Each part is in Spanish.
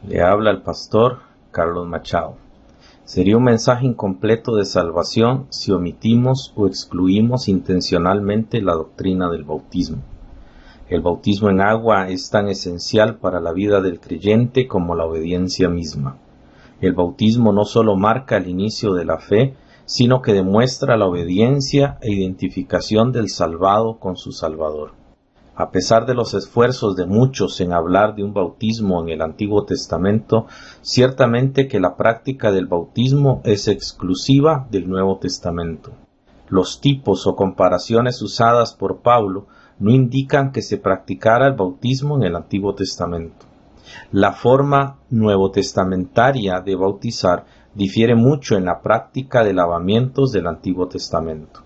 Le habla el pastor Carlos Machado. Sería un mensaje incompleto de salvación si omitimos o excluimos intencionalmente la doctrina del bautismo. El bautismo en agua es tan esencial para la vida del creyente como la obediencia misma. El bautismo no solo marca el inicio de la fe, sino que demuestra la obediencia e identificación del salvado con su Salvador. A pesar de los esfuerzos de muchos en hablar de un bautismo en el Antiguo Testamento, ciertamente que la práctica del bautismo es exclusiva del Nuevo Testamento. Los tipos o comparaciones usadas por Pablo no indican que se practicara el bautismo en el Antiguo Testamento. La forma nuevotestamentaria de bautizar difiere mucho en la práctica de lavamientos del Antiguo Testamento.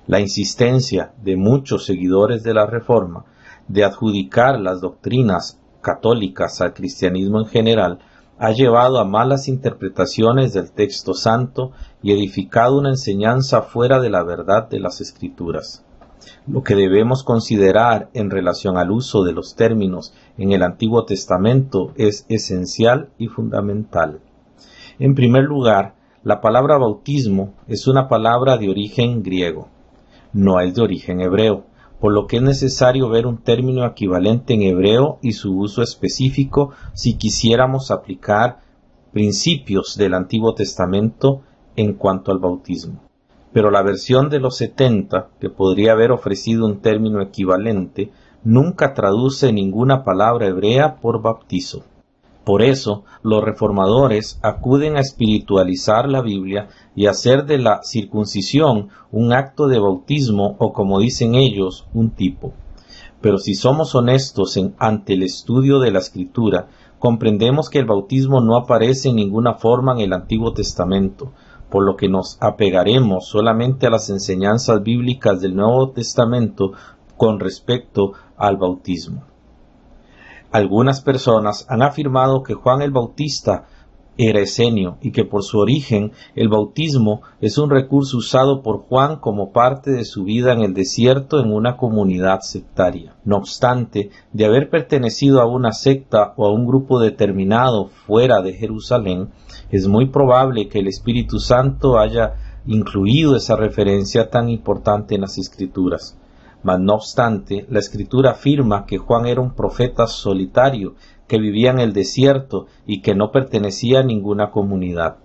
La insistencia de muchos seguidores de la Reforma de adjudicar las doctrinas católicas al cristianismo en general ha llevado a malas interpretaciones del texto santo y edificado una enseñanza fuera de la verdad de las Escrituras. Lo que debemos considerar en relación al uso de los términos en el Antiguo Testamento es esencial y fundamental. En primer lugar, la palabra bautismo es una palabra de origen griego, no es de origen hebreo, por lo que es necesario ver un término equivalente en hebreo y su uso específico si quisiéramos aplicar principios del Antiguo Testamento en cuanto al bautismo. Pero la versión de los 70, que podría haber ofrecido un término equivalente, nunca traduce ninguna palabra hebrea por bautizo. Por eso, los reformadores acuden a espiritualizar la Biblia y hacer de la circuncisión un acto de bautismo o, como dicen ellos, un tipo. Pero si somos honestos ante el estudio de la Escritura, comprendemos que el bautismo no aparece en ninguna forma en el Antiguo Testamento, por lo que nos apegaremos solamente a las enseñanzas bíblicas del Nuevo Testamento con respecto al bautismo. Algunas personas han afirmado que Juan el Bautista era esenio y que por su origen el bautismo es un recurso usado por Juan como parte de su vida en el desierto en una comunidad sectaria. No obstante, de haber pertenecido a una secta o a un grupo determinado fuera de Jerusalén, es muy probable que el Espíritu Santo haya incluido esa referencia tan importante en las Escrituras. Mas no obstante, la Escritura afirma que Juan era un profeta solitario, que vivía en el desierto y que no pertenecía a ninguna comunidad.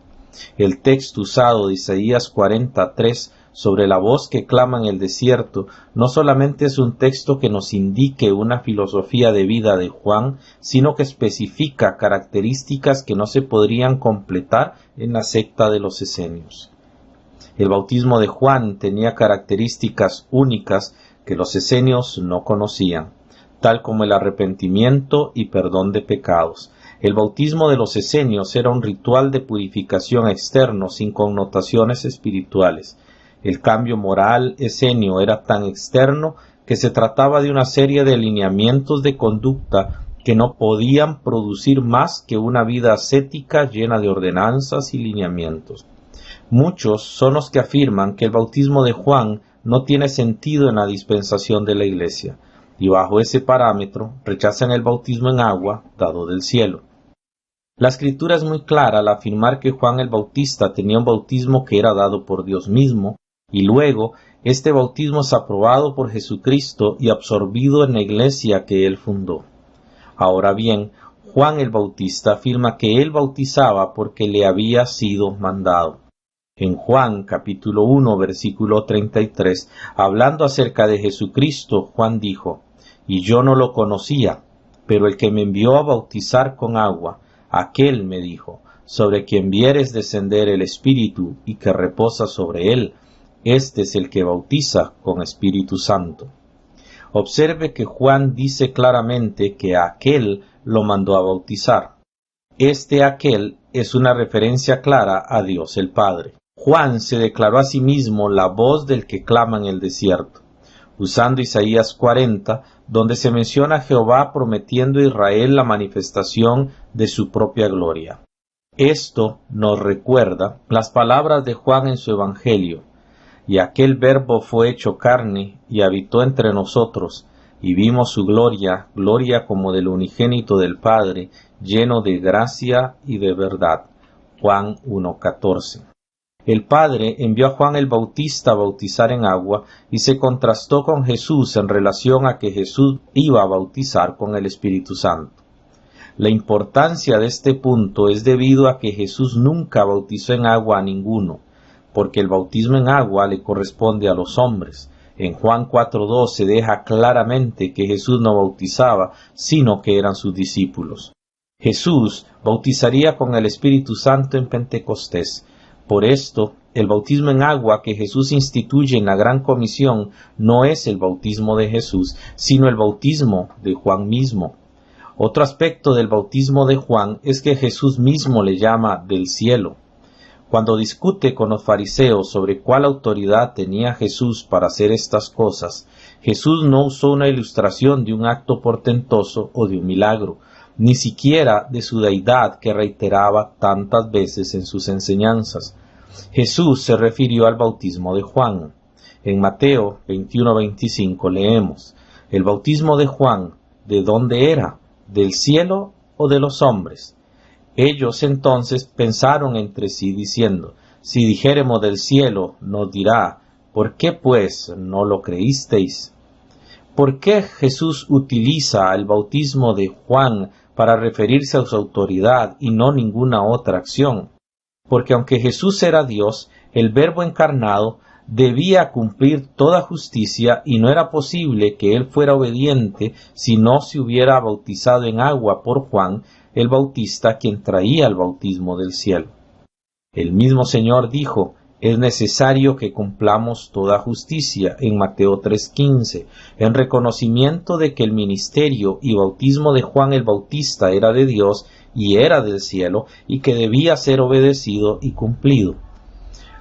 El texto usado de Isaías 43 sobre la voz que clama en el desierto no solamente es un texto que nos indique una filosofía de vida de Juan, sino que especifica características que no se podrían completar en la secta de los esenios. El bautismo de Juan tenía características únicas que los esenios no conocían, tal como el arrepentimiento y perdón de pecados. El bautismo de los esenios era un ritual de purificación externo sin connotaciones espirituales. El cambio moral esenio era tan externo que se trataba de una serie de lineamientos de conducta que no podían producir más que una vida ascética llena de ordenanzas y lineamientos. Muchos son los que afirman que el bautismo de Juan no tiene sentido en la dispensación de la Iglesia, y bajo ese parámetro rechazan el bautismo en agua dado del cielo. La Escritura es muy clara al afirmar que Juan el Bautista tenía un bautismo que era dado por Dios mismo, y luego este bautismo es aprobado por Jesucristo y absorbido en la Iglesia que él fundó. Ahora bien, Juan el Bautista afirma que él bautizaba porque le había sido mandado. En Juan capítulo 1 versículo 33, hablando acerca de Jesucristo, Juan dijo: «Y yo no lo conocía, pero el que me envió a bautizar con agua, aquel me dijo, sobre quien vieres descender el Espíritu y que reposa sobre él, este es el que bautiza con Espíritu Santo». Observe que Juan dice claramente que a aquel lo mandó a bautizar. Este aquel es una referencia clara a Dios el Padre. Juan se declaró a sí mismo la voz del que clama en el desierto, usando Isaías 40, donde se menciona a Jehová prometiendo a Israel la manifestación de su propia gloria. Esto nos recuerda las palabras de Juan en su Evangelio: «Y aquel Verbo fue hecho carne y habitó entre nosotros, y vimos su gloria, gloria como del unigénito del Padre, lleno de gracia y de verdad. Juan 1:14. El Padre envió a Juan el Bautista a bautizar en agua y se contrastó con Jesús en relación a que Jesús iba a bautizar con el Espíritu Santo. La importancia de este punto es debido a que Jesús nunca bautizó en agua a ninguno, porque el bautismo en agua le corresponde a los hombres. En Juan 4:2 se deja claramente que Jesús no bautizaba, sino que eran sus discípulos. Jesús bautizaría con el Espíritu Santo en Pentecostés. Por esto, el bautismo en agua que Jesús instituye en la Gran Comisión no es el bautismo de Jesús, sino el bautismo de Juan mismo. Otro aspecto del bautismo de Juan es que Jesús mismo le llama del cielo. Cuando discute con los fariseos sobre cuál autoridad tenía Jesús para hacer estas cosas, Jesús no usó una ilustración de un acto portentoso o de un milagro, ni siquiera de su deidad que reiteraba tantas veces en sus enseñanzas. Jesús se refirió al bautismo de Juan. En Mateo 21:25 leemos: «El bautismo de Juan, ¿de dónde era? ¿Del cielo o de los hombres?». Ellos entonces pensaron entre sí diciendo: «Si dijéremos del cielo, nos dirá, ¿por qué pues no lo creísteis?». ¿Por qué Jesús utiliza el bautismo de Juan para referirse a su autoridad y no ninguna otra acción? Porque aunque Jesús era Dios, el Verbo encarnado debía cumplir toda justicia y no era posible que él fuera obediente si no se hubiera bautizado en agua por Juan el Bautista, quien traía el bautismo del cielo. El mismo Señor dijo: «Es necesario que cumplamos toda justicia», en Mateo 3:15, en reconocimiento de que el ministerio y bautismo de Juan el Bautista era de Dios y era del cielo, y que debía ser obedecido y cumplido.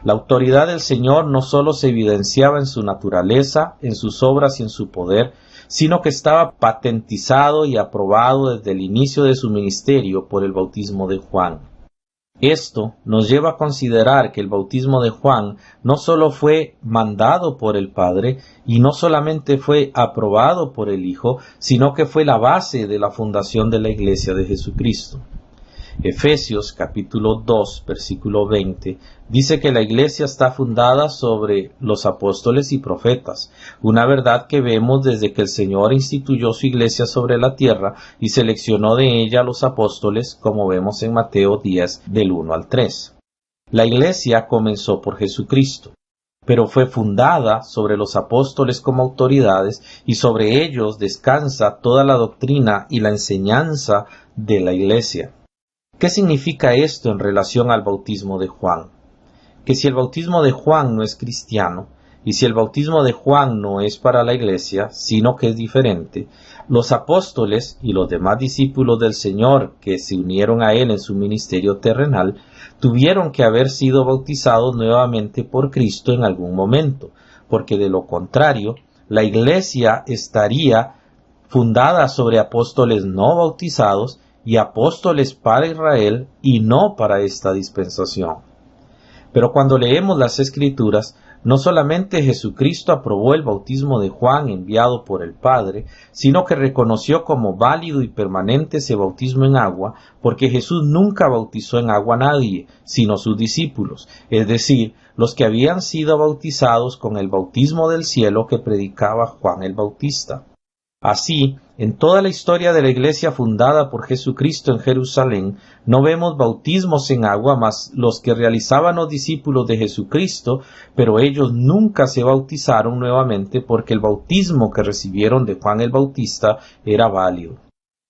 La autoridad del Señor no sólo se evidenciaba en su naturaleza, en sus obras y en su poder, sino que estaba patentizado y aprobado desde el inicio de su ministerio por el bautismo de Juan. Esto nos lleva a considerar que el bautismo de Juan no solo fue mandado por el Padre y no solamente fue aprobado por el Hijo, sino que fue la base de la fundación de la Iglesia de Jesucristo. Efesios capítulo 2, versículo 20, dice que la Iglesia está fundada sobre los apóstoles y profetas, una verdad que vemos desde que el Señor instituyó su Iglesia sobre la tierra y seleccionó de ella a los apóstoles, como vemos en Mateo 10, del 1 al 3. La Iglesia comenzó por Jesucristo, pero fue fundada sobre los apóstoles como autoridades y sobre ellos descansa toda la doctrina y la enseñanza de la Iglesia. ¿Qué significa esto en relación al bautismo de Juan? Que si el bautismo de Juan no es cristiano, y si el bautismo de Juan no es para la Iglesia, sino que es diferente, los apóstoles y los demás discípulos del Señor que se unieron a él en su ministerio terrenal, tuvieron que haber sido bautizados nuevamente por Cristo en algún momento, porque de lo contrario, la Iglesia estaría fundada sobre apóstoles no bautizados y apóstoles para Israel y no para esta dispensación. Pero cuando leemos las Escrituras, no solamente Jesucristo aprobó el bautismo de Juan enviado por el Padre, sino que reconoció como válido y permanente ese bautismo en agua, porque Jesús nunca bautizó en agua a nadie, sino sus discípulos, es decir, los que habían sido bautizados con el bautismo del cielo que predicaba Juan el Bautista. Así, en toda la historia de la Iglesia fundada por Jesucristo en Jerusalén, no vemos bautismos en agua más los que realizaban los discípulos de Jesucristo, pero ellos nunca se bautizaron nuevamente porque el bautismo que recibieron de Juan el Bautista era válido.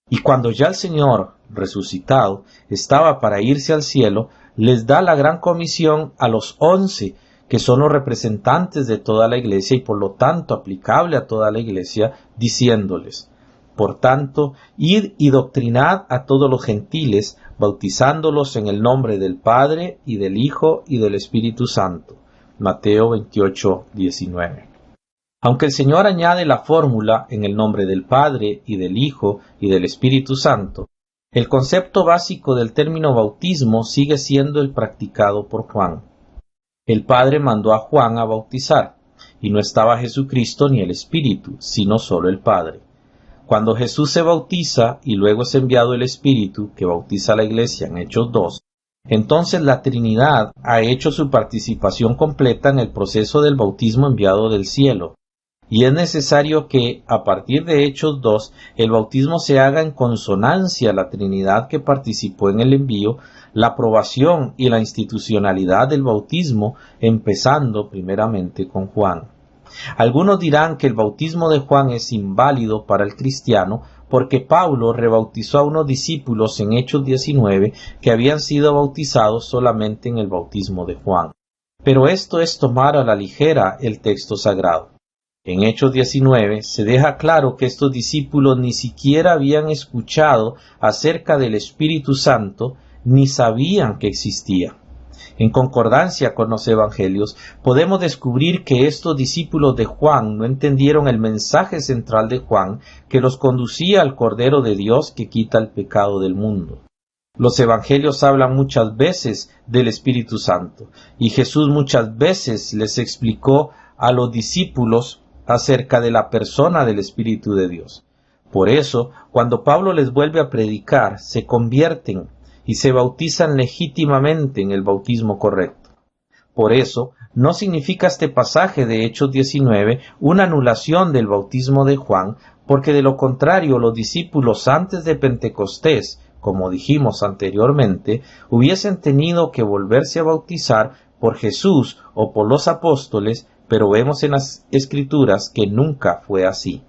Y cuando ya el Señor, resucitado, estaba para irse al cielo, les da la gran comisión a los 11, que son los representantes de toda la Iglesia y por lo tanto aplicable a toda la Iglesia, diciéndoles: «Por tanto, id y doctrinad a todos los gentiles, bautizándolos en el nombre del Padre, y del Hijo, y del Espíritu Santo». Mateo 28, 19. Aunque el Señor añade la fórmula en el nombre del Padre, y del Hijo, y del Espíritu Santo, el concepto básico del término bautismo sigue siendo el practicado por Juan. El Padre mandó a Juan a bautizar, y no estaba Jesucristo ni el Espíritu, sino solo el Padre. Cuando Jesús se bautiza y luego es enviado el Espíritu, que bautiza a la Iglesia en Hechos 2, entonces la Trinidad ha hecho su participación completa en el proceso del bautismo enviado del cielo. Y es necesario que, a partir de Hechos 2, el bautismo se haga en consonancia a la Trinidad que participó en el envío, la aprobación y la institucionalidad del bautismo, empezando primeramente con Juan. Algunos dirán que el bautismo de Juan es inválido para el cristiano porque Pablo rebautizó a unos discípulos en Hechos 19 que habían sido bautizados solamente en el bautismo de Juan. Pero esto es tomar a la ligera el texto sagrado. En Hechos 19 se deja claro que estos discípulos ni siquiera habían escuchado acerca del Espíritu Santo ni sabían que existía. En concordancia con los evangelios, podemos descubrir que estos discípulos de Juan no entendieron el mensaje central de Juan que los conducía al Cordero de Dios que quita el pecado del mundo. Los evangelios hablan muchas veces del Espíritu Santo, y Jesús muchas veces les explicó a los discípulos acerca de la persona del Espíritu de Dios. Por eso, cuando Pablo les vuelve a predicar, se convierten y se bautizan legítimamente en el bautismo correcto. Por eso, no significa este pasaje de Hechos 19 una anulación del bautismo de Juan, porque de lo contrario los discípulos antes de Pentecostés, como dijimos anteriormente, hubiesen tenido que volverse a bautizar por Jesús o por los apóstoles, pero vemos en las Escrituras que nunca fue así.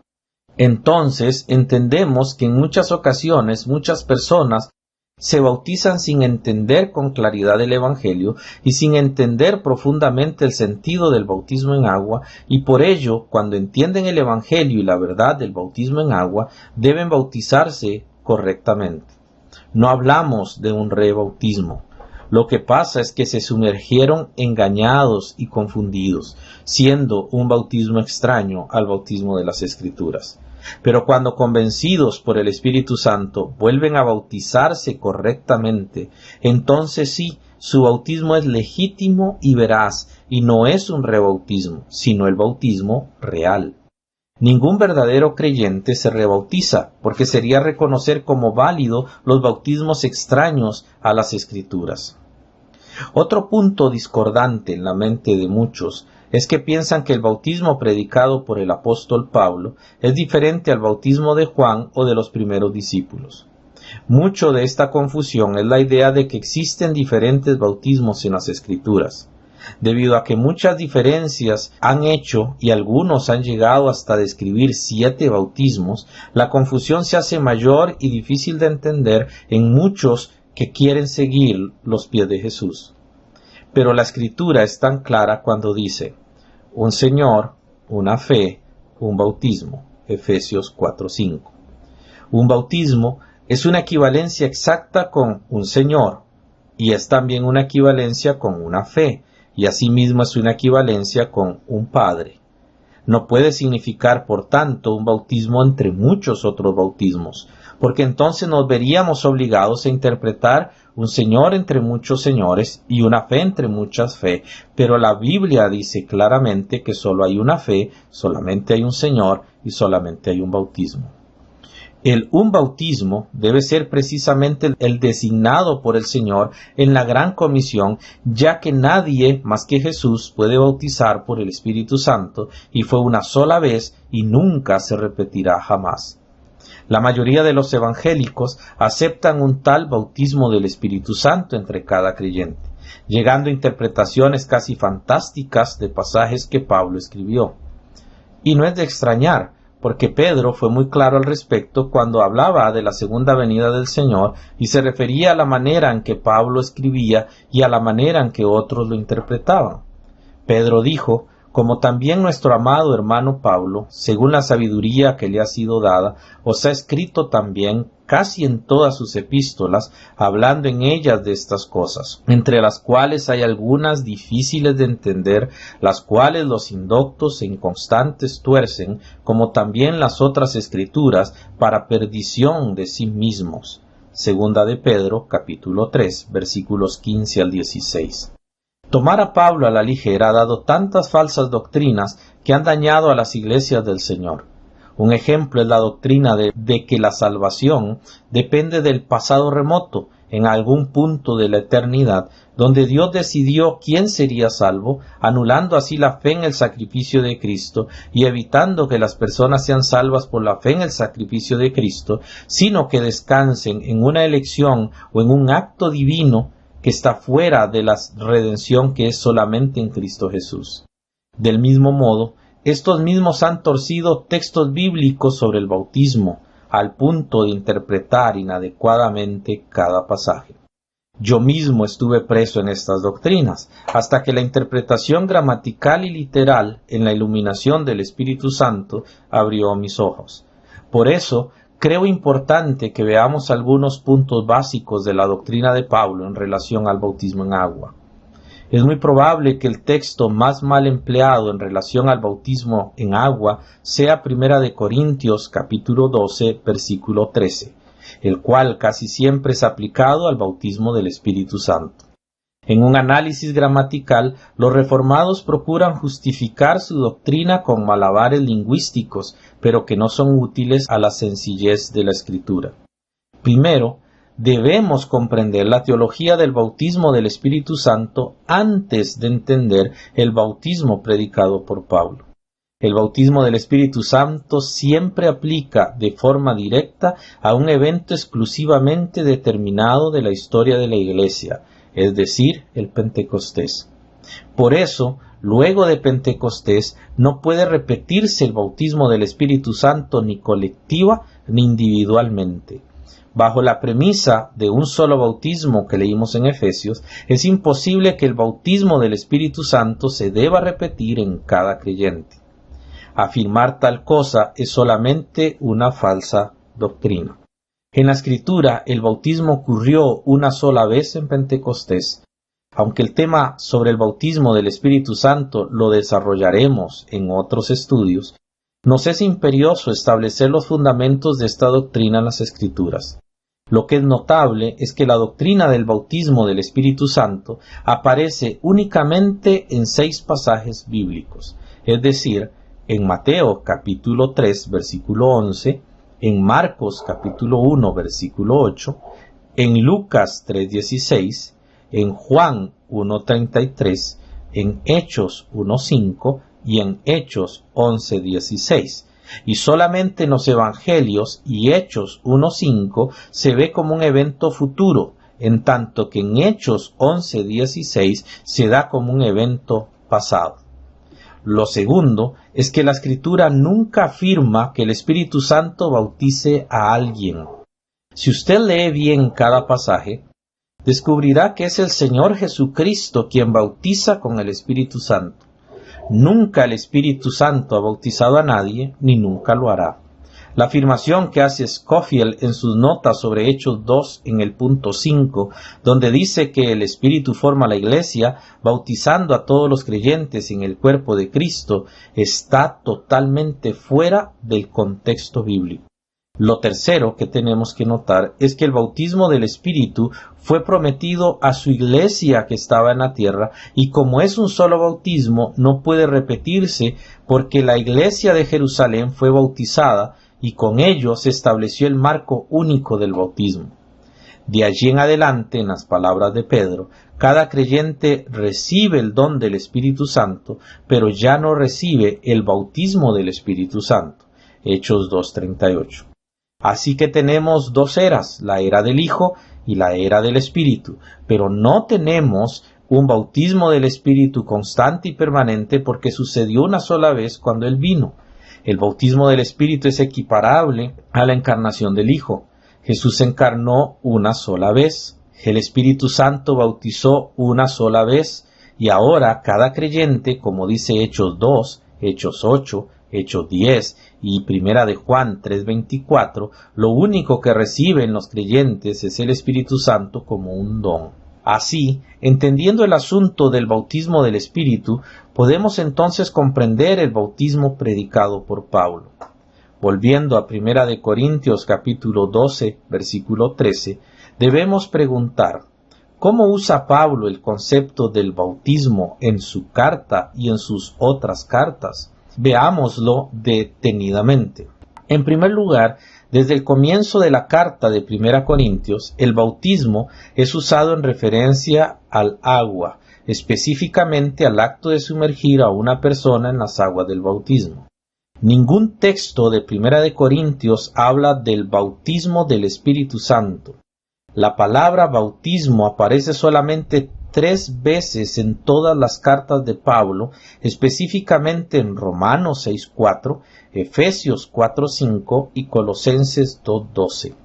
Entonces entendemos que en muchas ocasiones muchas personas se bautizan sin entender con claridad el Evangelio y sin entender profundamente el sentido del bautismo en agua, y por ello, cuando entienden el Evangelio y la verdad del bautismo en agua, deben bautizarse correctamente. No hablamos de un rebautismo. Lo que pasa es que se sumergieron engañados y confundidos, siendo un bautismo extraño al bautismo de las Escrituras. Pero cuando convencidos por el Espíritu Santo vuelven a bautizarse correctamente, entonces sí, su bautismo es legítimo y veraz, y no es un rebautismo, sino el bautismo real. Ningún verdadero creyente se rebautiza, porque sería reconocer como válido los bautismos extraños a las Escrituras. Otro punto discordante en la mente de muchos es que piensan que el bautismo predicado por el apóstol Pablo es diferente al bautismo de Juan o de los primeros discípulos. Mucho de esta confusión es la idea de que existen diferentes bautismos en las Escrituras. Debido a que muchas diferencias han hecho y algunos han llegado hasta describir 7 bautismos, la confusión se hace mayor y difícil de entender en muchos que quieren seguir los pies de Jesús. Pero la Escritura es tan clara cuando dice: un Señor, una fe, un bautismo. Efesios 4:5. Un bautismo es una equivalencia exacta con un Señor, y es también una equivalencia con una fe, y asimismo es una equivalencia con un Padre. No puede significar, por tanto, un bautismo entre muchos otros bautismos, porque entonces nos veríamos obligados a interpretar un Señor entre muchos señores y una fe entre muchas fe, pero la Biblia dice claramente que solo hay una fe, solamente hay un Señor y solamente hay un bautismo. Un bautismo debe ser precisamente el designado por el Señor en la Gran Comisión, ya que nadie más que Jesús puede bautizar por el Espíritu Santo, y fue una sola vez y nunca se repetirá jamás. La mayoría de los evangélicos aceptan un tal bautismo del Espíritu Santo entre cada creyente, llegando a interpretaciones casi fantásticas de pasajes que Pablo escribió. Y no es de extrañar, porque Pedro fue muy claro al respecto cuando hablaba de la segunda venida del Señor y se refería a la manera en que Pablo escribía y a la manera en que otros lo interpretaban. Pedro dijo: como también nuestro amado hermano Pablo, según la sabiduría que le ha sido dada, os ha escrito también casi en todas sus epístolas, hablando en ellas de estas cosas, entre las cuales hay algunas difíciles de entender, las cuales los indoctos e inconstantes tuercen, como también las otras escrituras, para perdición de sí mismos. Segunda de Pedro, capítulo 3, versículos 15 al 16. Tomar a Pablo a la ligera ha dado tantas falsas doctrinas que han dañado a las iglesias del Señor. Un ejemplo es la doctrina de que la salvación depende del pasado remoto, en algún punto de la eternidad, donde Dios decidió quién sería salvo, anulando así la fe en el sacrificio de Cristo y evitando que las personas sean salvas por la fe en el sacrificio de Cristo, sino que descansen en una elección o en un acto divino que está fuera de la redención que es solamente en Cristo Jesús. Del mismo modo, estos mismos han torcido textos bíblicos sobre el bautismo, al punto de interpretar inadecuadamente cada pasaje. Yo mismo estuve preso en estas doctrinas, hasta que la interpretación gramatical y literal en la iluminación del Espíritu Santo abrió mis ojos. Por eso, creo importante que veamos algunos puntos básicos de la doctrina de Pablo en relación al bautismo en agua. Es muy probable que el texto más mal empleado en relación al bautismo en agua sea 1 de Corintios capítulo 12, versículo 13, el cual casi siempre es aplicado al bautismo del Espíritu Santo. En un análisis gramatical, los reformados procuran justificar su doctrina con malabares lingüísticos, pero que no son útiles a la sencillez de la Escritura. Primero, debemos comprender la teología del bautismo del Espíritu Santo antes de entender el bautismo predicado por Pablo. El bautismo del Espíritu Santo siempre aplica de forma directa a un evento exclusivamente determinado de la historia de la Iglesia, es decir, el Pentecostés. Por eso, luego de Pentecostés, no puede repetirse el bautismo del Espíritu Santo ni colectiva ni individualmente. Bajo la premisa de un solo bautismo que leímos en Efesios, es imposible que el bautismo del Espíritu Santo se deba repetir en cada creyente. Afirmar tal cosa es solamente una falsa doctrina. En la Escritura, el bautismo ocurrió una sola vez en Pentecostés. Aunque el tema sobre el bautismo del Espíritu Santo lo desarrollaremos en otros estudios, nos es imperioso establecer los fundamentos de esta doctrina en las Escrituras. Lo que es notable es que la doctrina del bautismo del Espíritu Santo aparece únicamente en 6 pasajes bíblicos, es decir, en Mateo capítulo 3 versículo 11, en Marcos capítulo 1 versículo 8, en Lucas 3:16, en Juan 1:33, en Hechos 1:5 y en Hechos 11:16. Y solamente en los Evangelios y Hechos 1:5 se ve como un evento futuro, en tanto que en Hechos 11:16 se da como un evento pasado. Lo segundo es que la Escritura nunca afirma que el Espíritu Santo bautice a alguien. Si usted lee bien cada pasaje, descubrirá que es el Señor Jesucristo quien bautiza con el Espíritu Santo. Nunca el Espíritu Santo ha bautizado a nadie, ni nunca lo hará. La afirmación que hace Scofield en sus notas sobre Hechos 2 en el punto 5, donde dice que el Espíritu forma la Iglesia, bautizando a todos los creyentes en el cuerpo de Cristo, está totalmente fuera del contexto bíblico. Lo tercero que tenemos que notar es que el bautismo del Espíritu fue prometido a su iglesia que estaba en la tierra, y como es un solo bautismo, no puede repetirse porque la iglesia de Jerusalén fue bautizada y con ello se estableció el marco único del bautismo. De allí en adelante, en las palabras de Pedro, cada creyente recibe el don del Espíritu Santo, pero ya no recibe el bautismo del Espíritu Santo. Hechos 2:38. Así que tenemos 2 eras, la era del Hijo y la era del Espíritu, pero no tenemos un bautismo del Espíritu constante y permanente porque sucedió una sola vez cuando Él vino. El bautismo del Espíritu es equiparable a la encarnación del Hijo. Jesús se encarnó una sola vez. El Espíritu Santo bautizó una sola vez. Y ahora cada creyente, como dice Hechos 2, Hechos 8, Hechos 10 y 1 de Juan 3:24, lo único que reciben los creyentes es el Espíritu Santo como un don. Así, entendiendo el asunto del bautismo del Espíritu, podemos entonces comprender el bautismo predicado por Pablo. Volviendo a 1 de Corintios capítulo 12, versículo 13, debemos preguntar, ¿Cómo usa Pablo el concepto del bautismo en su carta y en sus otras cartas? Veámoslo detenidamente. En primer lugar, desde el comienzo de la carta de 1 Corintios, el bautismo es usado en referencia al agua, específicamente al acto de sumergir a una persona en las aguas del bautismo. Ningún texto de 1 Corintios habla del bautismo del Espíritu Santo. La palabra bautismo aparece solamente 3 veces en todas las cartas de Pablo, específicamente en Romanos 6:4, Efesios 4:5 y Colosenses 2:12.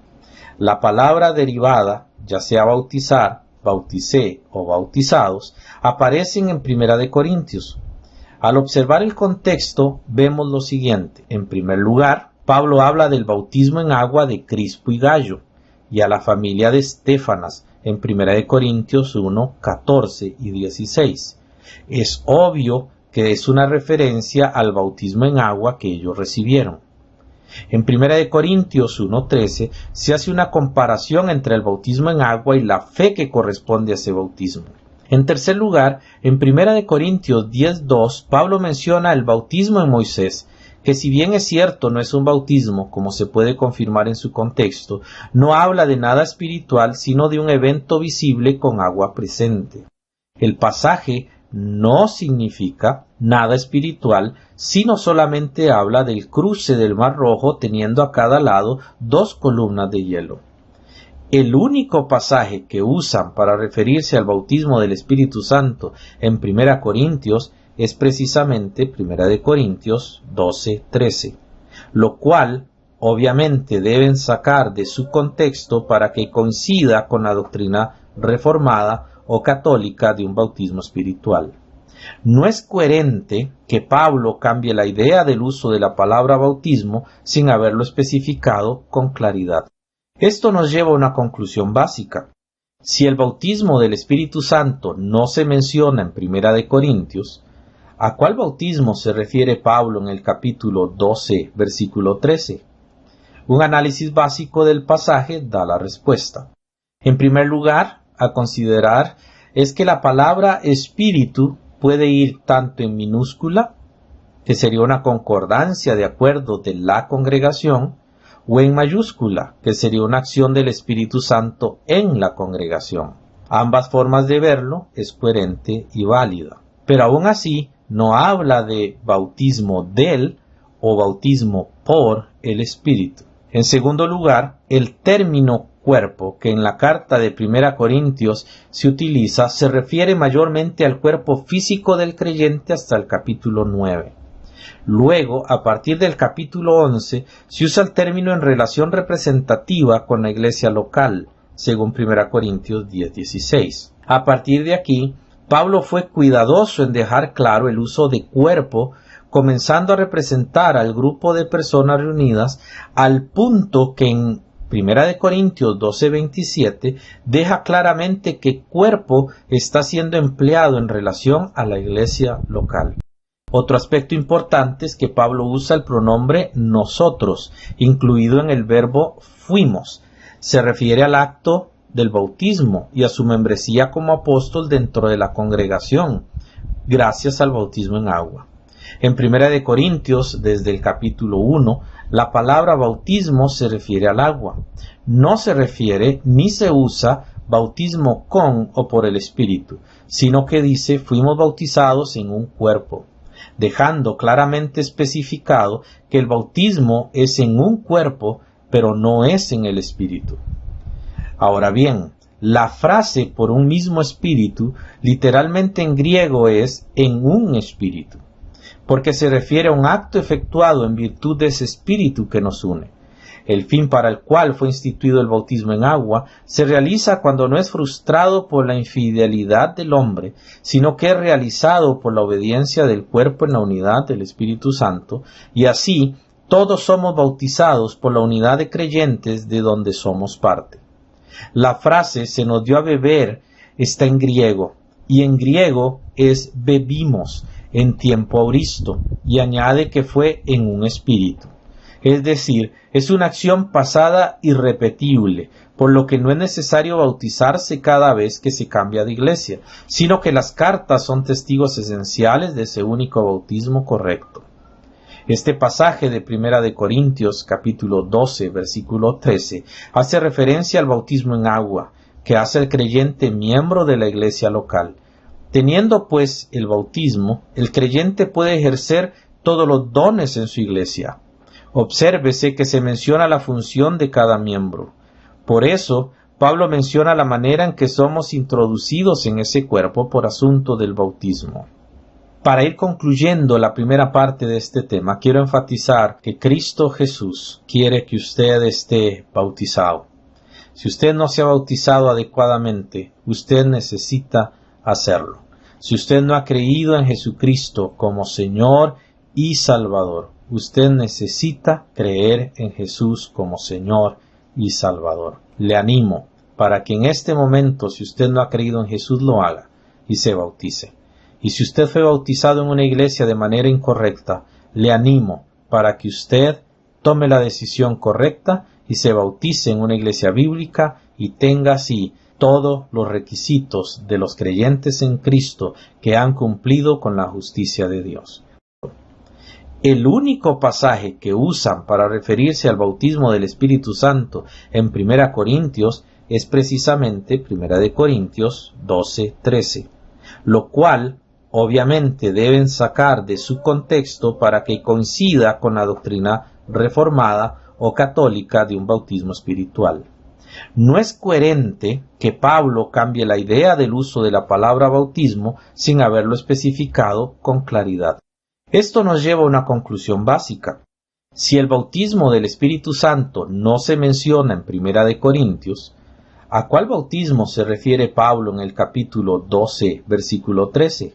La palabra derivada, ya sea bautizar, bauticé o bautizados, aparecen en 1 Corintios. Al observar el contexto, vemos lo siguiente. En primer lugar, Pablo habla del bautismo en agua de Crispo y Gayo, y a la familia de Estéfanas, en 1 Corintios 1, 14 y 16. Es obvio que es una referencia al bautismo en agua que ellos recibieron. En 1 Corintios 1, 13 se hace una comparación entre el bautismo en agua y la fe que corresponde a ese bautismo. En tercer lugar, en 1 Corintios 10:2, Pablo menciona el bautismo en Moisés, que si bien es cierto no es un bautismo, como se puede confirmar en su contexto, no habla de nada espiritual, sino de un evento visible con agua presente. El pasaje no significa nada espiritual, sino solamente habla del cruce del Mar Rojo teniendo a cada lado 2 columnas de hielo. El único pasaje que usan para referirse al bautismo del Espíritu Santo en 1 Corintios es precisamente 1 Corintios 12:13, lo cual obviamente deben sacar de su contexto para que coincida con la doctrina reformada o católica de un bautismo espiritual. No es coherente que Pablo cambie la idea del uso de la palabra bautismo sin haberlo especificado con claridad. Esto nos lleva a una conclusión básica. Si el bautismo del Espíritu Santo no se menciona en 1 Corintios, ¿a cuál bautismo se refiere Pablo en el capítulo 12, versículo 13? Un análisis básico del pasaje da la respuesta. En primer lugar, a considerar es que la palabra espíritu puede ir tanto en minúscula, que sería una concordancia de acuerdo de la congregación, o en mayúscula, que sería una acción del Espíritu Santo en la congregación. Ambas formas de verlo es coherente y válida. Pero aún así, no habla de bautismo del o bautismo por el Espíritu. En segundo lugar, el término cuerpo que en la carta de 1 Corintios se utiliza se refiere mayormente al cuerpo físico del creyente hasta el capítulo 9. Luego, a partir del capítulo 11, se usa el término en relación representativa con la iglesia local, según 1 Corintios 10:16. A partir de aquí, Pablo fue cuidadoso en dejar claro el uso de cuerpo, comenzando a representar al grupo de personas reunidas, al punto que en 1 Corintios 12:27 deja claramente que cuerpo está siendo empleado en relación a la iglesia local. Otro aspecto importante es que Pablo usa el pronombre nosotros, incluido en el verbo fuimos. Se refiere al acto del bautismo y a su membresía como apóstol dentro de la congregación, gracias al bautismo en agua. En 1 Corintios, desde el capítulo 1, la palabra bautismo se refiere al agua. No se refiere ni se usa bautismo con o por el Espíritu, sino que dice fuimos bautizados en un cuerpo, dejando claramente especificado que el bautismo es en un cuerpo, pero no es en el Espíritu. Ahora bien, la frase por un mismo espíritu, literalmente en griego es en un espíritu, porque se refiere a un acto efectuado en virtud de ese espíritu que nos une. El fin para el cual fue instituido el bautismo en agua se realiza cuando no es frustrado por la infidelidad del hombre, sino que es realizado por la obediencia del cuerpo en la unidad del Espíritu Santo, y así todos somos bautizados por la unidad de creyentes de donde somos parte. La frase se nos dio a beber está en griego, y en griego es bebimos en tiempo auristo, y añade que fue en un espíritu. Es decir, es una acción pasada irrepetible, por lo que no es necesario bautizarse cada vez que se cambia de iglesia, sino que las cartas son testigos esenciales de ese único bautismo correcto. Este pasaje de 1 de Corintios capítulo 12 versículo 13 hace referencia al bautismo en agua, que hace al creyente miembro de la iglesia local. Teniendo pues el bautismo, el creyente puede ejercer todos los dones en su iglesia. Obsérvese que se menciona la función de cada miembro. Por eso, Pablo menciona la manera en que somos introducidos en ese cuerpo por asunto del bautismo. Para ir concluyendo la primera parte de este tema, quiero enfatizar que Cristo Jesús quiere que usted esté bautizado. Si usted no se ha bautizado adecuadamente, usted necesita hacerlo. Si usted no ha creído en Jesucristo como Señor y Salvador, usted necesita creer en Jesús como Señor y Salvador. Le animo para que en este momento, si usted no ha creído en Jesús, lo haga y se bautice. Y si usted fue bautizado en una iglesia de manera incorrecta, le animo para que usted tome la decisión correcta y se bautice en una iglesia bíblica y tenga así todos los requisitos de los creyentes en Cristo que han cumplido con la justicia de Dios. El único pasaje que usan para referirse al bautismo del Espíritu Santo en 1 Corintios es precisamente 1 de Corintios 12:13, lo cual obviamente deben sacar de su contexto para que coincida con la doctrina reformada o católica de un bautismo espiritual. No es coherente que Pablo cambie la idea del uso de la palabra bautismo sin haberlo especificado con claridad. Esto nos lleva a una conclusión básica. Si el bautismo del Espíritu Santo no se menciona en 1 de Corintios, ¿a cuál bautismo se refiere Pablo en el capítulo 12, versículo 13?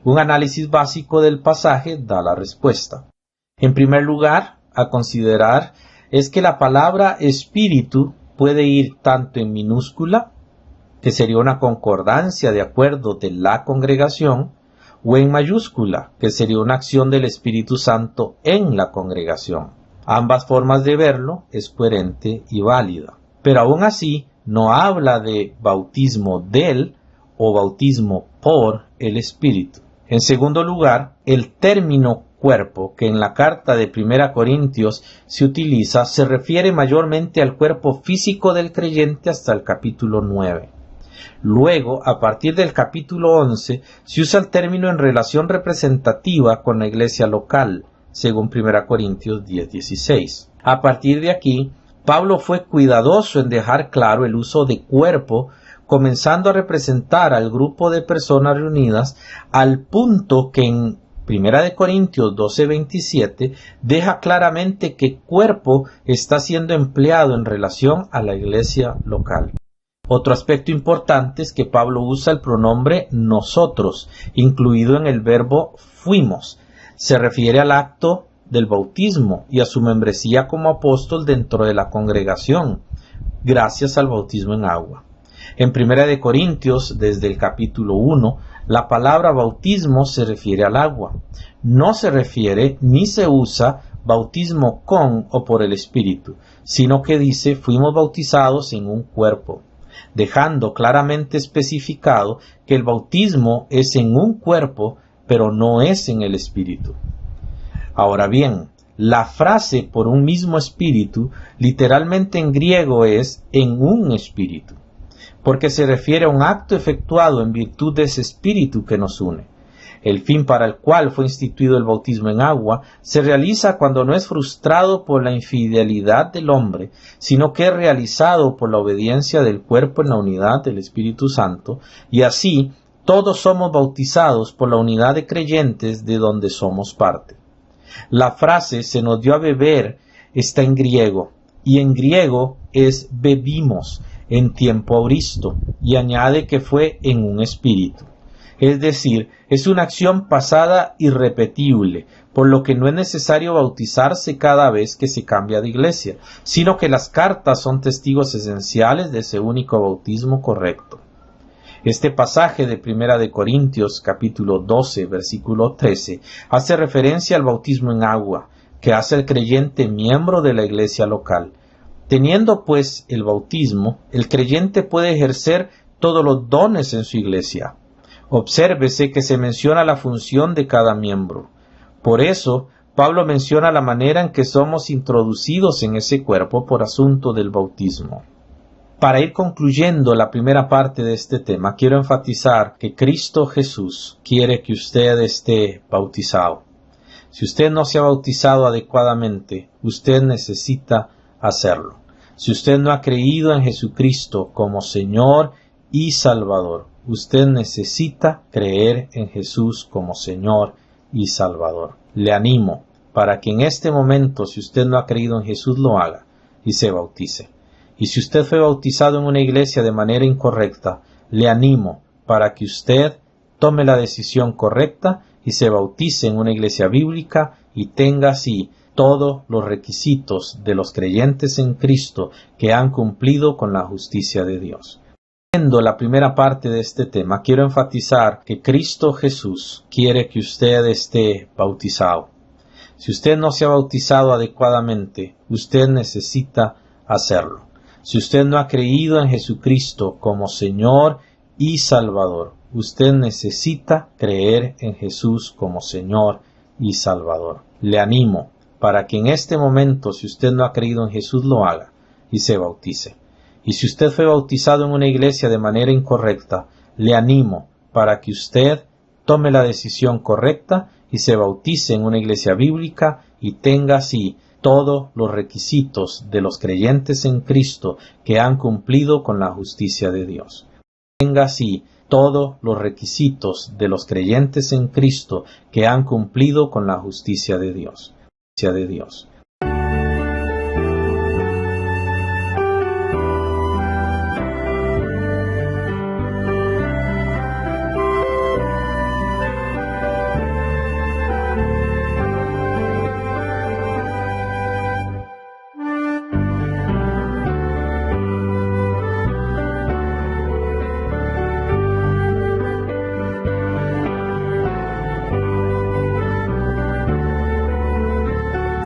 Un análisis básico del pasaje da la respuesta. En primer lugar, a considerar es que la palabra espíritu puede ir tanto en minúscula, que sería una concordancia de acuerdo de la congregación, o en mayúscula, que sería una acción del Espíritu Santo en la congregación. Ambas formas de verlo es coherente y válida. Pero aún así, no habla de bautismo del o bautismo por el Espíritu. En segundo lugar, el término cuerpo, que en la carta de 1 Corintios se utiliza, se refiere mayormente al cuerpo físico del creyente hasta el capítulo 9. Luego, a partir del capítulo 11, se usa el término en relación representativa con la iglesia local, según 1 Corintios 10:16. A partir de aquí, Pablo fue cuidadoso en dejar claro el uso de cuerpo, comenzando a representar al grupo de personas reunidas, al punto que en 1 Corintios 12:27 deja claramente que cuerpo está siendo empleado en relación a la iglesia local. Otro aspecto importante es que Pablo usa el pronombre nosotros, incluido en el verbo fuimos. Se refiere al acto del bautismo y a su membresía como apóstol dentro de la congregación, gracias al bautismo en agua. En 1 Corintios, desde el capítulo 1, la palabra bautismo se refiere al agua. No se refiere ni se usa bautismo con o por el Espíritu, sino que dice fuimos bautizados en un cuerpo, dejando claramente especificado que el bautismo es en un cuerpo, pero no es en el Espíritu. Ahora bien, la frase por un mismo espíritu, literalmente en griego es en un espíritu, porque se refiere a un acto efectuado en virtud de ese espíritu que nos une. El fin para el cual fue instituido el bautismo en agua se realiza cuando no es frustrado por la infidelidad del hombre, sino que es realizado por la obediencia del cuerpo en la unidad del Espíritu Santo, y así todos somos bautizados por la unidad de creyentes de donde somos parte. La frase se nos dio a beber está en griego, y en griego es bebimos en tiempo auristo, y añade que fue en un espíritu. Es decir, es una acción pasada irrepetible, por lo que no es necesario bautizarse cada vez que se cambia de iglesia, sino que las cartas son testigos esenciales de ese único bautismo correcto. Este pasaje de 1 de Corintios capítulo 12 versículo 13 hace referencia al bautismo en agua, que hace al creyente miembro de la iglesia local. Teniendo pues el bautismo, el creyente puede ejercer todos los dones en su iglesia. Obsérvese que se menciona la función de cada miembro. Por eso, Pablo menciona la manera en que somos introducidos en ese cuerpo por asunto del bautismo. Para ir concluyendo la primera parte de este tema, quiero enfatizar que Cristo Jesús quiere que usted esté bautizado. Si usted no se ha bautizado adecuadamente, usted necesita hacerlo. Si usted no ha creído en Jesucristo como Señor y Salvador, usted necesita creer en Jesús como Señor y Salvador. Le animo para que en este momento, si usted no ha creído en Jesús, lo haga y se bautice. Y si usted fue bautizado en una iglesia de manera incorrecta, le animo para que usted tome la decisión correcta y se bautice en una iglesia bíblica y tenga así todos los requisitos de los creyentes en Cristo que han cumplido con la justicia de Dios. Viendo la primera parte de este tema, quiero enfatizar que Cristo Jesús quiere que usted esté bautizado. Si usted no se ha bautizado adecuadamente, usted necesita hacerlo. Si usted no ha creído en Jesucristo como Señor y Salvador, usted necesita creer en Jesús como Señor y Salvador. Le animo para que en este momento, si usted no ha creído en Jesús, lo haga y se bautice. Y si usted fue bautizado en una iglesia de manera incorrecta, le animo para que usted tome la decisión correcta y se bautice en una iglesia bíblica y tenga así todos los requisitos de los creyentes en Cristo que han cumplido con la justicia de Dios. Tenga así todos los requisitos de los creyentes en Cristo que han cumplido con la justicia de Dios.